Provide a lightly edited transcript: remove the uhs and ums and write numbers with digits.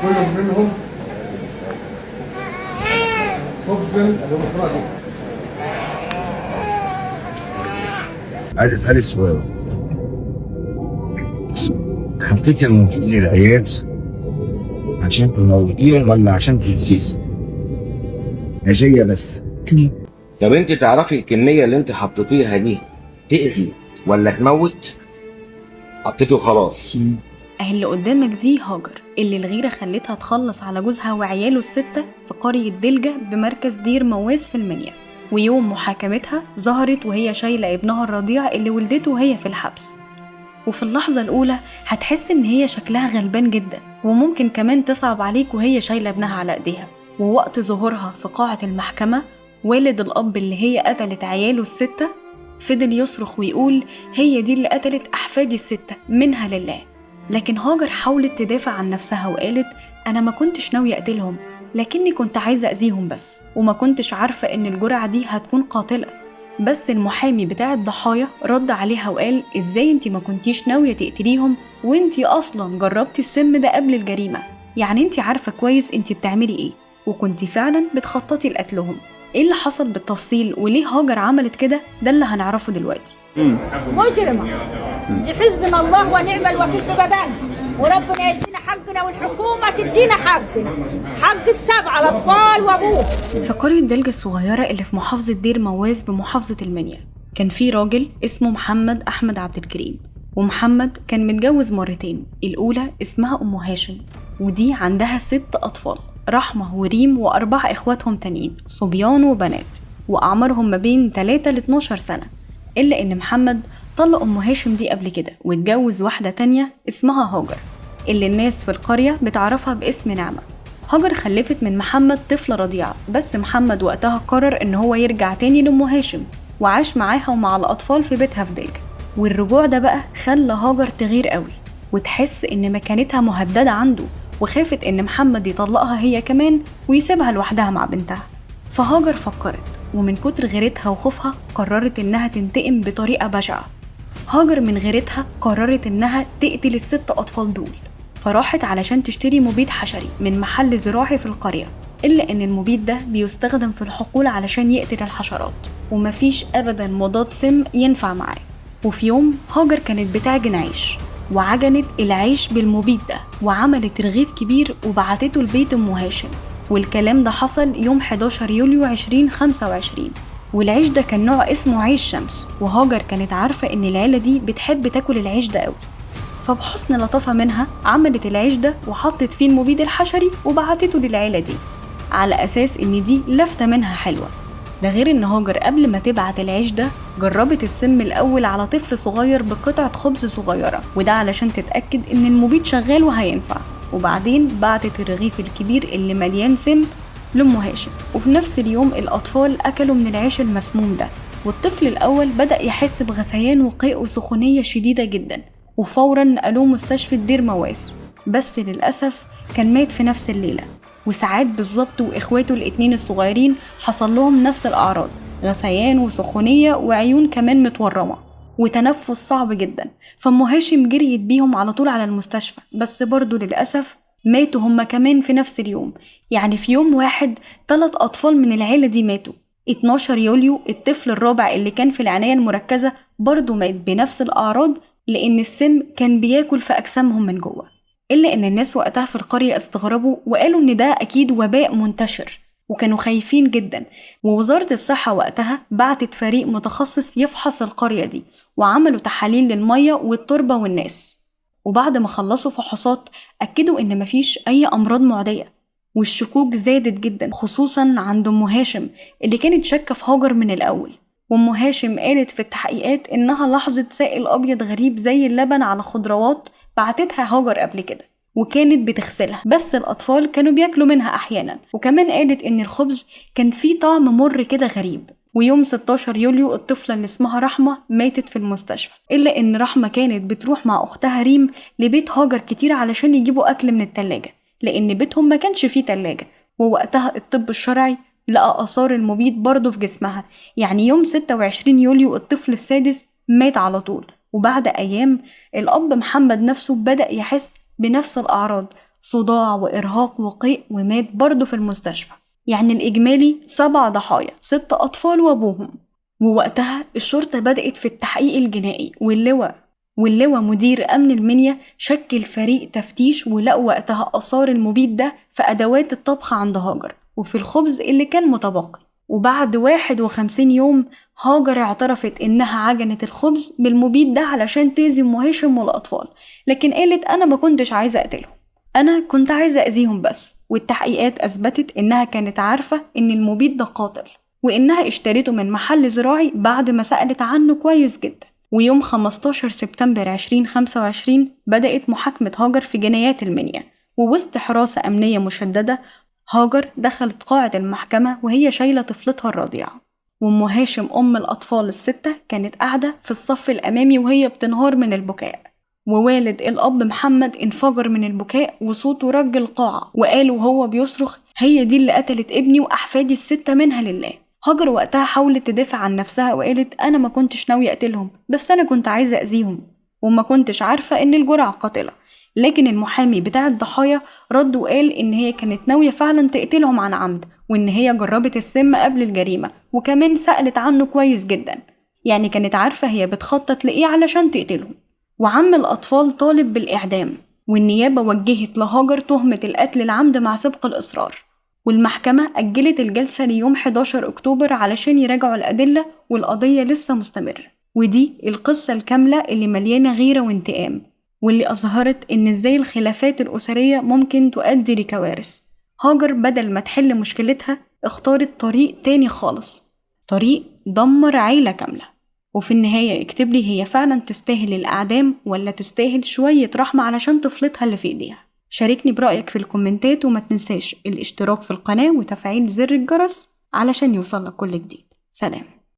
كل منهم خبز بمفرده. عايز اسالك سؤال، حطيت الموجودين العيال عشان تموتيهم ولا عشان تنسيهم؟ هي بس. طب انت تعرفي الكميه اللي انت حطيتيها دي تأذي ولا تموت؟ حطيته خلاص. اللي قدامك دي هاجر، اللي الغيرة خلتها تخلص على جوزها وعياله الستة في قرية دلجة بمركز دير مواس في المنيا. ويوم محاكمتها ظهرت وهي شايلة ابنها الرضيع اللي ولدته وهي في الحبس. وفي اللحظة الأولى هتحس إن هي شكلها غلبان جدا، وممكن كمان تصعب عليك وهي شايلة ابنها على إيديها. ووقت ظهورها في قاعة المحكمة، والد الأب اللي هي قتلت عياله الستة فضل يصرخ ويقول هي دي اللي قتلت أحفادي الستة منها لله. لكن هاجر حاولت تدافع عن نفسها وقالت أنا ما كنتش ناوية أقتلهم، لكني كنت عايزة أذيهم بس، وما كنتش عارفة إن الجرعة دي هتكون قاتلة. بس المحامي بتاع الضحايا رد عليها وقال إزاي انتي ما كنتيش ناوية تقتليهم وانتي أصلا جربتي السم ده قبل الجريمة؟ يعني انتي عارفة كويس انتي بتعملي ايه، وكنتي فعلا بتخططي لقتلهم. ايه اللي حصل بالتفصيل وليه هاجر عملت كده؟ ده اللي هنعرفه دلوقتي. مجرمة دي، حسبنا الله ونعم الوكيل في بدنها، وربنا يدينا حقنا والحكومة تدينا حقنا، حق السبعة الأطفال وأبوه. في قرية دلجة الصغيرة اللي في محافظة دير مواس بمحافظة المنيا، كان في راجل اسمه محمد أحمد عبد الكريم. ومحمد كان متجوز مرتين، الأولى اسمها أم هاشم، ودي عندها 6 أطفال، رحمة وريم و4 إخواتهم تانيين صبيان وبنات، وأعمارهم ما بين 3 ل 12 سنة. إلا إن محمد طلق أم هاشم دي قبل كده واتجوز واحدة تانية اسمها هاجر، اللي الناس في القرية بتعرفها باسم نعمة. هاجر خلفت من محمد طفلة رضيعة، بس محمد وقتها قرر إن هو يرجع تاني لأم هاشم، وعاش معاها ومع الأطفال في بيتها في دلجة. والرجوع ده بقى خلى هاجر تغير قوي وتحس إن مكانتها مهددة عنده، وخافت إن محمد يطلقها هي كمان ويسيبها لوحدها مع بنتها. فهاجر فكرت، ومن كتر غيرتها وخوفها قررت إنها تنتقم بطريقة بشعة. هاجر من غيرتها قررت إنها تقتل ال6 أطفال دول، فراحت علشان تشتري مبيد حشري من محل زراعي في القرية. إلا إن المبيد ده بيستخدم في الحقول علشان يقتل الحشرات، ومفيش أبدا مضاد سم ينفع معاه. وفي يوم هاجر كانت بتعجن عيش، وعجنت العيش بالمبيد ده وعملت رغيف كبير وبعتته لبيت أم هاشم. والكلام ده حصل يوم 11 يوليو 2025. والعيش ده كان نوع اسمه عيش شمس، وهاجر كانت عارفة إن العيلة دي بتحب تاكل العيش ده قوي. فبحسن لطافة منها عملت العيش ده وحطت فيه المبيد الحشري وبعتته للعيلة دي على أساس إن دي لفتة منها حلوة. ده غير إن هاجر قبل ما تبعت العيش ده جربت السم الأول على طفل صغير بقطعة خبز صغيرة، وده علشان تتأكد إن المبيد شغال وهينفع. وبعدين بعتت الرغيف الكبير اللي مليان سم لأم هاشم. وفي نفس اليوم الأطفال أكلوا من العيش المسموم ده، والطفل الأول بدأ يحس بغثيان وقيء وسخونية شديدة جدا، وفورا نقلوه مستشفى دير مواس. بس للأسف كان مات في نفس الليلة. وساعات بالظبط وإخواته الاتنين الصغيرين حصل لهم نفس الأعراض، غثيان وسخونية وعيون كمان متورمة وتنفس صعب جدا. فأم هاشم جريت بيهم على طول على المستشفى، بس برضو للأسف ماتوا هما كمان في نفس اليوم. يعني في يوم واحد 3 أطفال من العيلة دي ماتوا. 12 يوليو الطفل الرابع اللي كان في العناية المركزة برضو مات بنفس الأعراض، لأن السم كان بياكل في أجسامهم من جوه. إلا إن الناس وقتها في القرية استغربوا وقالوا إن ده أكيد وباء منتشر، وكانوا خايفين جدا. ووزارة الصحة وقتها بعتت فريق متخصص يفحص القرية دي، وعملوا تحاليل للمية والتربة والناس. وبعد ما خلصوا فحوصات أكدوا إن مفيش أي أمراض معدية. والشكوك زادت جدا خصوصا عند أم هاشم اللي كانت شاكة في هاجر من الأول. وأم هاشم قالت في التحقيقات إنها لاحظت سائل أبيض غريب زي اللبن على خضروات بعتتها هاجر قبل كده، وكانت بتغسلها، بس الأطفال كانوا بياكلوا منها أحيانا. وكمان قالت إن الخبز كان فيه طعم مر كده غريب. ويوم 16 يوليو الطفلة اللي اسمها رحمة ماتت في المستشفى. إلا إن رحمة كانت بتروح مع أختها ريم لبيت هاجر كتير علشان يجيبوا أكل من التلاجة، لأن بيتهم ما كانش فيه تلاجة. ووقتها الطب الشرعي لقى آثار المبيد برضه في جسمها. يعني يوم 26 يوليو الطفل السادس مات على طول. وبعد أيام الأب محمد نفسه بدأ يحس بنفس الأعراض، صداع وإرهاق وقيء، ومات برضه في المستشفى. يعني الإجمالي 7 ضحايا، 6 أطفال وأبوهم. ووقتها الشرطة بدأت في التحقيق الجنائي، واللواء مدير أمن المنيا شكل فريق تفتيش، ولقوا وقتها آثار المبيد ده في أدوات الطبخ عند هاجر وفي الخبز اللي كان متبقي. وبعد 51 يوم هاجر اعترفت إنها عجنت الخبز بالمبيد ده علشان تأذي أم هاشم والأطفال، لكن قالت أنا ما كنتش عايزة أقتلهم، أنا كنت عايزة أذيهم بس. والتحقيقات أثبتت إنها كانت عارفة إن المبيد ده قاتل، وإنها اشتريته من محل زراعي بعد ما سألت عنه كويس جدا. ويوم 15 سبتمبر 2025 بدأت محاكمة هاجر في جنايات المنيا، ووسط حراسة أمنية مشددة هاجر دخلت قاعة المحكمة وهي شايلة طفلتها الرضيع. وأم هاشم أم الأطفال ال6 كانت قاعدة في الصف الأمامي وهي بتنهار من البكاء، ووالد الأب محمد انفجر من البكاء وصوته رج القاعة، وقال وهو بيصرخ هي دي اللي قتلت ابني وأحفادي ال6 منها لله. هاجر وقتها حاولت تدافع عن نفسها وقالت أنا ما كنتش ناوية أقتلهم، بس أنا كنت عايزة أذيهم وما كنتش عارفة إن الجرعة قاتلة. لكن المحامي بتاع الضحايا رد وقال إن هي كانت ناوية فعلا تقتلهم عن عمد، وإن هي جربت السم قبل الجريمة، وكمان سألت عنه كويس جدا، يعني كانت عارفة هي بتخطط لإيه علشان تقتلهم. وعم الأطفال طالب بالإعدام، والنيابة وجهت لهاجر تهمة القتل العمد مع سبق الإصرار. والمحكمة أجلت الجلسة ليوم 11 أكتوبر علشان يراجعوا الأدلة، والقضية لسه مستمرة. ودي القصة الكاملة اللي مليانة غيرة وانتقام، واللي أظهرت إن إزاي الخلافات الأسرية ممكن تؤدي لكوارث. هاجر بدل ما تحل مشكلتها اختارت طريق تاني خالص، طريق دمر عيلة كاملة. وفي النهاية اكتب لي هي فعلا تستاهل الإعدام ولا تستاهل شوية رحمة علشان طفلتها اللي في إيديها. شاركني برأيك في الكومنتات، وما تنساش الاشتراك في القناة وتفعيل زر الجرس علشان يوصلك كل جديد. سلام.